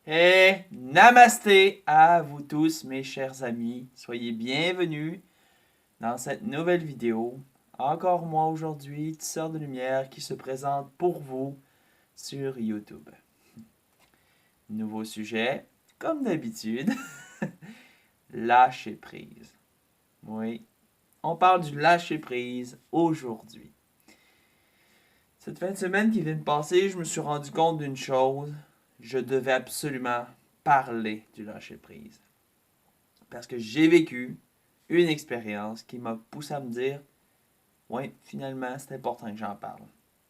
Et namasté à vous tous mes chers amis. Soyez bienvenus dans cette nouvelle vidéo. Encore moi aujourd'hui, tisseur de lumière qui se présente pour vous sur YouTube. Nouveau sujet, comme d'habitude, lâcher prise. Oui, on parle du lâcher prise aujourd'hui. Cette fin de semaine qui vient de passer, je me suis rendu compte d'une chose. Je devais absolument parler du lâcher prise. Parce que j'ai vécu une expérience qui m'a poussé à me dire, ouais, finalement, c'est important que j'en parle.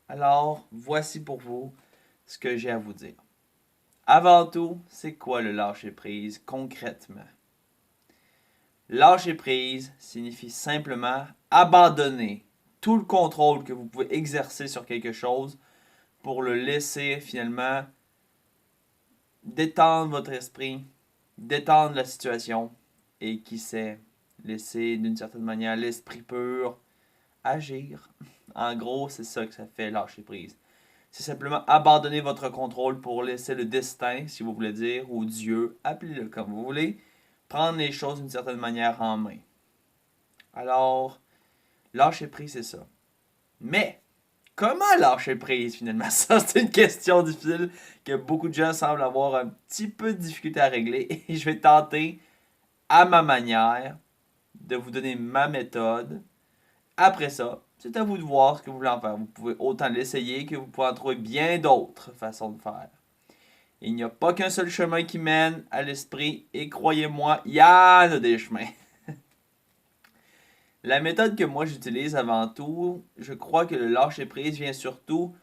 Alors, voici pour vous ce que j'ai à vous dire. Avant tout, c'est quoi le lâcher prise concrètement? Lâcher prise signifie simplement abandonner tout le contrôle que vous pouvez exercer sur quelque chose pour le laisser finalement détendre votre esprit, détendre la situation et qui sait, laisser d'une certaine manière l'esprit pur agir. En gros, c'est ça que ça fait lâcher prise. C'est simplement abandonner votre contrôle pour laisser le destin, si vous voulez dire, ou Dieu, appelez-le comme vous voulez, prendre les choses d'une certaine manière en main. Alors, lâcher prise, c'est ça. Mais, comment lâcher prise finalement? Ça, c'est une question difficile que beaucoup de gens semblent avoir un petit peu de difficulté à régler. Et je vais tenter, à ma manière, de vous donner ma méthode. Après ça, c'est à vous de voir ce que vous voulez en faire. Vous pouvez autant l'essayer que vous pouvez en trouver bien d'autres façons de faire. Il n'y a pas qu'un seul chemin qui mène à l'esprit et croyez-moi, il y en a des chemins. La méthode que moi j'utilise avant tout, je crois que le lâcher prise vient surtout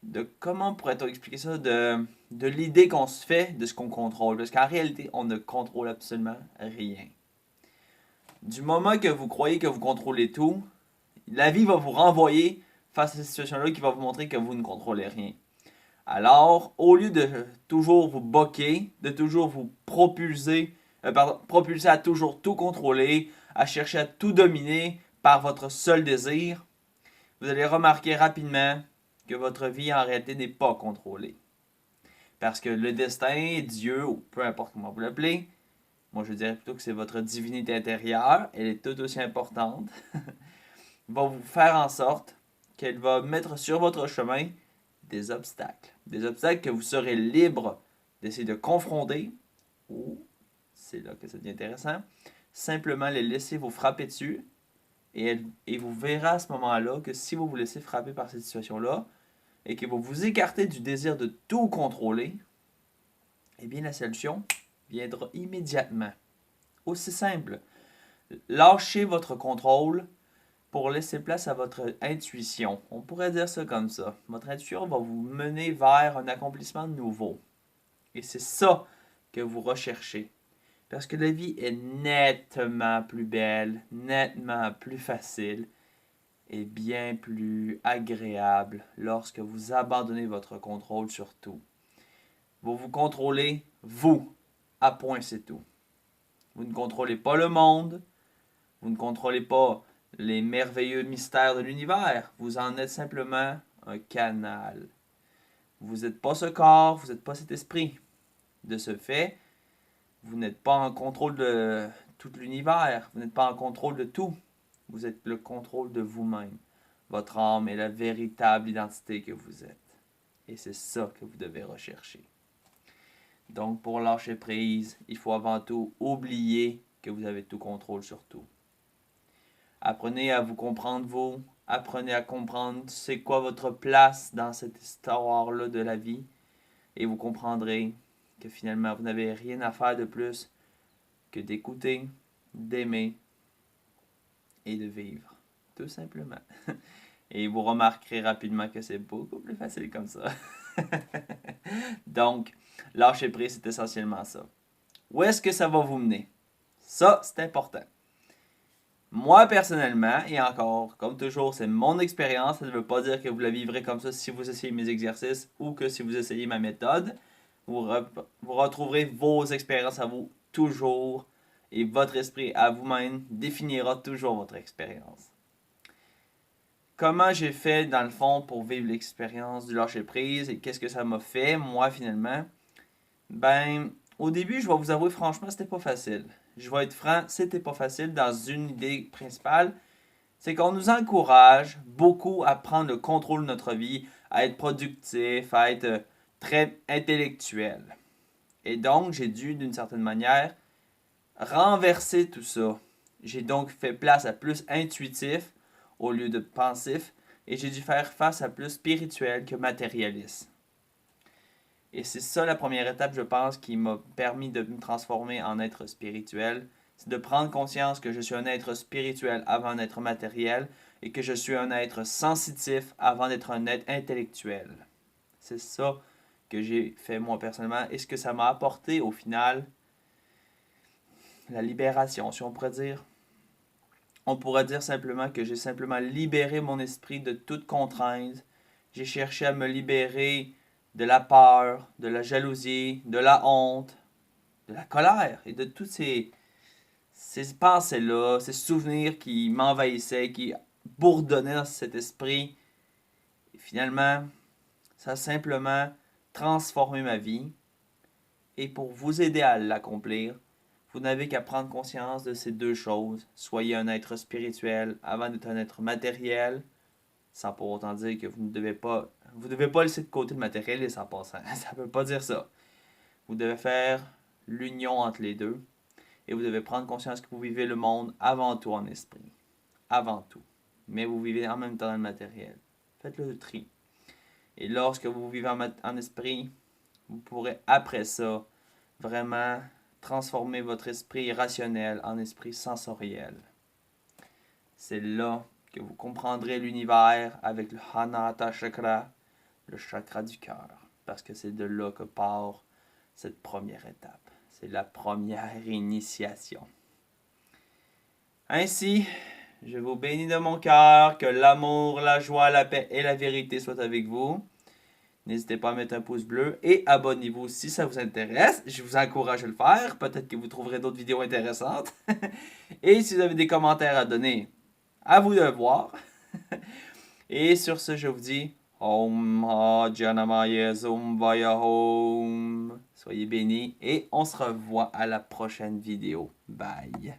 de comment pourrait-on expliquer ça de l'idée qu'on se fait de ce qu'on contrôle. Parce qu'en réalité, on ne contrôle absolument rien. Du moment que vous croyez que vous contrôlez tout, la vie va vous renvoyer face à cette situation-là qui va vous montrer que vous ne contrôlez rien. Alors, au lieu de toujours vous boquer, de toujours vous propulser à toujours tout contrôler, à chercher à tout dominer par votre seul désir, vous allez remarquer rapidement que votre vie en réalité n'est pas contrôlée. Parce que le destin, Dieu, ou peu importe comment vous l'appelez, moi je dirais plutôt que c'est votre divinité intérieure, elle est tout aussi importante, va vous faire en sorte qu'elle va mettre sur votre chemin des obstacles. Des obstacles que vous serez libre d'essayer de confronter, ou, c'est là que ça devient intéressant, simplement les laisser vous frapper dessus, et vous verrez à ce moment-là que si vous vous laissez frapper par cette situation-là, et que vous vous écartez du désir de tout contrôler, eh bien la solution viendra immédiatement. Aussi simple. Lâchez votre contrôle pour laisser place à votre intuition. On pourrait dire ça comme ça. Votre intuition va vous mener vers un accomplissement nouveau. Et c'est ça que vous recherchez. Parce que la vie est nettement plus belle, nettement plus facile et bien plus agréable lorsque vous abandonnez votre contrôle sur tout. Vous vous contrôlez, vous, à point c'est tout. Vous ne contrôlez pas le monde, vous ne contrôlez pas les merveilleux mystères de l'univers, vous en êtes simplement un canal. Vous n'êtes pas ce corps, vous n'êtes pas cet esprit. De ce fait, vous n'êtes pas en contrôle de tout l'univers, vous n'êtes pas en contrôle de tout. Vous êtes le contrôle de vous-même. Votre âme est la véritable identité que vous êtes. Et c'est ça que vous devez rechercher. Donc, pour lâcher prise, il faut avant tout oublier que vous avez tout contrôle sur tout. Apprenez à vous comprendre vous. Apprenez à comprendre c'est quoi votre place dans cette histoire-là de la vie. Et vous comprendrez que finalement, vous n'avez rien à faire de plus que d'écouter, d'aimer et de vivre. Tout simplement. Et vous remarquerez rapidement que c'est beaucoup plus facile comme ça. Donc, lâcher prise, c'est essentiellement ça. Où est-ce que ça va vous mener? Ça, c'est important. Moi, personnellement, et encore, comme toujours, c'est mon expérience. Ça ne veut pas dire que vous la vivrez comme ça si vous essayez mes exercices ou que si vous essayez ma méthode. Vous retrouverez vos expériences à vous toujours et votre esprit à vous-même définira toujours votre expérience. Comment j'ai fait dans le fond pour vivre l'expérience du lâcher prise et qu'est-ce que ça m'a fait, moi, finalement? Ben, au début, je vais vous avouer franchement, c'était pas facile. Je vais être franc, c'était pas facile dans une idée principale. C'est qu'on nous encourage beaucoup à prendre le contrôle de notre vie, à être productif, à être très intellectuel. Et donc, j'ai dû, d'une certaine manière, renverser tout ça. J'ai donc fait place à plus intuitif au lieu de pensif, et j'ai dû faire face à plus spirituel que matérialiste. Et c'est ça la première étape, je pense, qui m'a permis de me transformer en être spirituel. C'est de prendre conscience que je suis un être spirituel avant d'être matériel et que je suis un être sensitif avant d'être un être intellectuel. C'est ça que j'ai fait moi personnellement. Et ce que ça m'a apporté au final, la libération, si on pourrait dire. On pourrait dire simplement que j'ai simplement libéré mon esprit de toute contrainte. J'ai cherché à me libérer de la peur, de la jalousie, de la honte, de la colère et de toutes ces pensées-là, ces souvenirs qui m'envahissaient, qui bourdonnaient dans cet esprit. Et finalement, ça a simplement transformé ma vie. Et pour vous aider à l'accomplir, vous n'avez qu'à prendre conscience de ces deux choses. Soyez un être spirituel avant d'être un être matériel, sans pour autant dire que vous ne devez pas, vous devez pas laisser de côté le matériel et sans passant. Ça ne veut pas dire ça. Vous devez faire l'union entre les deux et vous devez prendre conscience que vous vivez le monde avant tout en esprit. Avant tout. Mais vous vivez en même temps dans le matériel. Faites le tri. Et lorsque vous vivez en esprit, vous pourrez après ça vraiment transformer votre esprit rationnel en esprit sensoriel. C'est là que vous comprendrez l'univers avec le Anahata Chakra, le chakra du cœur. Parce que c'est de là que part cette première étape. C'est la première initiation. Ainsi, je vous bénis de mon cœur, que l'amour, la joie, la paix et la vérité soient avec vous. N'hésitez pas à mettre un pouce bleu et abonnez-vous si ça vous intéresse. Je vous encourage à le faire. Peut-être que vous trouverez d'autres vidéos intéressantes. Et si vous avez des commentaires à donner, à vous de le voir. Et sur ce, je vous dis Om Janamaya Vaya Om. Soyez bénis et on se revoit à la prochaine vidéo. Bye.